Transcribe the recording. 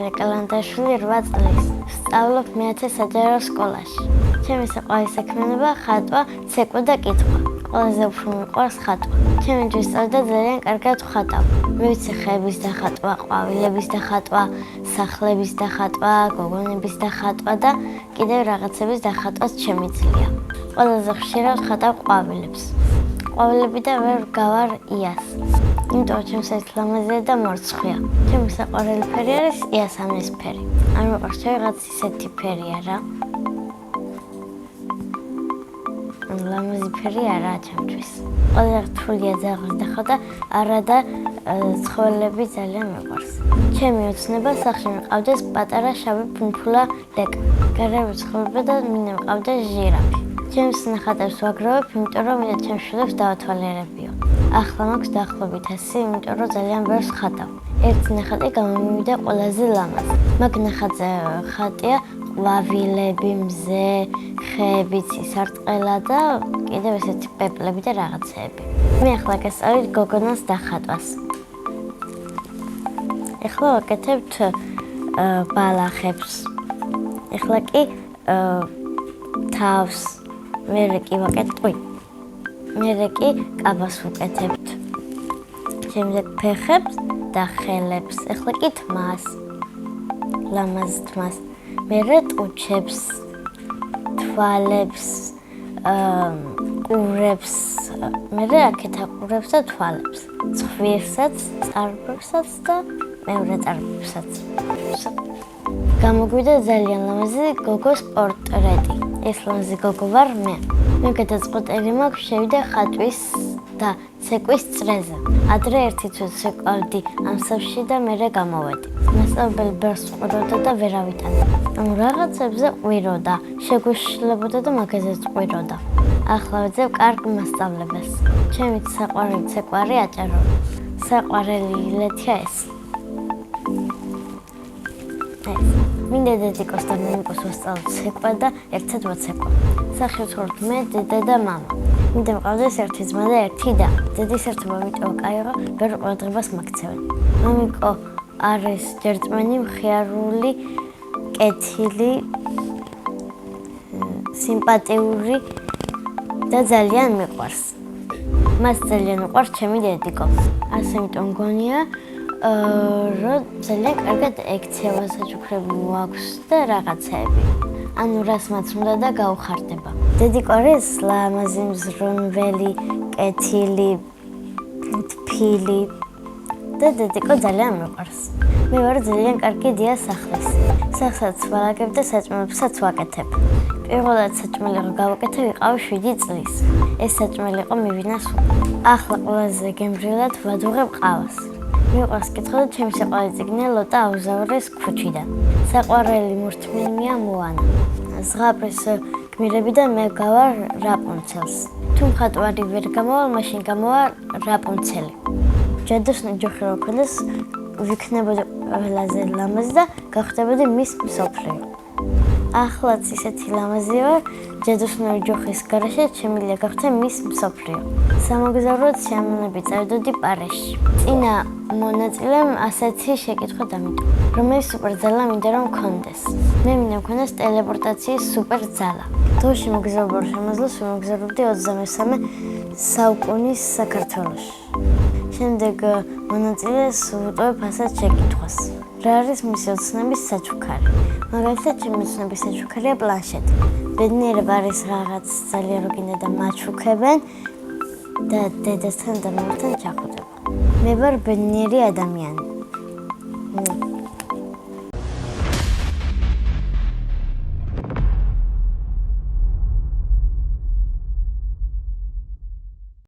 ვладимир კალანდაშვილი 8 წლის. ვსწავლობ მე-10 საჯარო სკოლაში. ჩემი საყვარელი საქმიანობა ხატვა, ცეკვა და კითხვა. ყველაზე უფრო მიყვარს ხატვა. ჩემი ჯვრის და ძალიან კარგად ვხატავ. მე ვიცი ხეების დახატვა, ყვავილების დახატვა, სახლების დახატვა, გოგონების დახატვა და კიდევ რაღაცების დახატვაც შემიძლია. ყველაზე ხშირად ვხატავ ყვავილებს. ყვავილები და ვერ გავარ იას. იმიტომ ჩემს ერთ ლამაზია და მორცხვია. ჩემი საყვარელი ფერი არის იასამნისფერი. არ მიყვარს რაღაც ისეთი ფერია რა. ლამაზი ფერი არაა ჩემთვის. ყველაზე რთულია ძაღლს დახატვა, არა და ცხოველები ძალიან მიყვარს. ჩემი ოცნება სახლში მიყავდეს პატარა შავი ფუნფულა ლეკა. გარევი ცხოველები და მინდა მყავდეს ჟირაფი. ჩემს ნახატებს ვაგროვებ, იმიტომ რომ მინდა ჩემს შვილებს დავათვალიერებიო. ახლა მაქვს დაახლოებით 100, იმიტომ რომ ძალიან ბევრს ხატავ. ერთი ნახატი გამომივიდა ყველაზე ლამაზი. მაგ ნახატზე ხატია ყვავილები, მზე, ხეები, სარტყელა და კიდევ ესეთი პეპლები და რაღაცეები. მე ახლა გასწავლით გოგონას დახატვას. ახლა ვაკეთებთ ბალახებს. ახლა კი თავს, მერე კი კაბას ვუკეთებთ. შემდეგ ფეხებს და ხელებს. ახლა კი თმას, ლამაზ თმას. მერე ტუჩებს, თვალებს, ყურებს, მერე აქეთ აყურებს და თვალებს. ცხვირსაც, წარბებსაც და მეორე წარბებსაც. გამოგვიდა ძალიან ლამაზი გოგოს პორტრეტი. ეს ლამაზი გოგო ვარ მე. მე გადაწყვეტილი მაქვს შევიდე ხატვის და ცეკვის წრეზე. ადრე ერთი წუთი ცეკვავდი ამ სახლში და მერე გამოვედი. მასწავლებელი ბევრს ვყვიროდა და ვერავითანე. რაღაცებზე ყვიროდა, შეგვიშლებოდა და მაგაზეც ყვიროდა. ახლა ვეძებ კარგ მასწავლებლებს. ჩემი საყვარელი ცეკვარი აჭარო. საყვარელი ილეთია ეს. მინდა დედიკოს და მამიკოს ვასწავლოთ ცეკვა და ერთად ვაცეკვავ. სახლში ვცხოვრობთ მე, დედა და მამა. მინდა მყავდეს ერთი ძმა და ერთი და. დედის ერთობა მიტოვა კაიღო, ვერ ყურადღებას მაქცევენ. მამიკო არის ჯერწმენი, მხიარული, კეთილი, სიმპათიური და ძალიან მიყვარს. მას ძალიან უყვარს ჩემი დედიკო. ასე იმიტომ მგონია რომ ძალიან კარგად ექცევა საჩუქრები აქვს და რაღაცეები. ანუ რას მას უნდა და გაუხარდება. დედიკო არის ლამაზი, მზრუნველი, კეთილი, თბილი და დედიკო ძალიან მიყვარს. მე ვარ ძალიან კარგი დია სახლის. სახლსაც ვალაგებ და საჭმელებსაც ვაკეთებ. პირველად საჭმელი გავაკეთე ვიყავი 7 წლის. ეს საჭმელი იყო მივინას უკვე. ახლა ყველაზე გემრიელად ვადუღებ ყავას. მიყვარს კითხვა და ჩემი საყვარელი წიგნია ლოტა აუზავრის ქუჩიდან. საყვარელი მორთმენია მოანა. ზღაპრის გმირები და მე გავარ რაპუნცელს. თუ მხატვარი ვერ გამოვალ, მაშინ გამოვა რაპუნცელი. ჯადოსნი ჯოხი რო ქონდეს, ვიქნებოდი ყველაზე ლამაზი და გავხდებოდი მის მსოფლიო. ახლაც ისეთი ლამაზი ვარ, ჯადოსნური ჯოხის გარეშე შემიძლია გავხდე მის მსოფლიო. სამოგზაუროდ სიამოვნებით წავიდოდი პარიზში. წინა მონაწილემ ასეთი შეკითხვა დამიტოვა. რომელი სუპერძალა მინდა რომ მქონდეს? მე მინდა მქონდეს ტელეპორტაციის სუპერძალა. დროში მოგზაურობ შემოძლოს ვიმოგზაურობდი 23 საუკუნის საქართველოში. შემდეგ მონაწილეს ვუტოვებ ასეთ შეკითხვას. რა არის მისი ოცნების საჩუქარი? მაგალითად, ჩემი ოცნების საჩუქარია პლანშეტი. ბედნიერება არის რაღაც ძალიან რო გინდა და მაჩუქებენ და დედასთან და მამასთან ჩახვდება. მე ვარ ბედნიერი ადამიანი.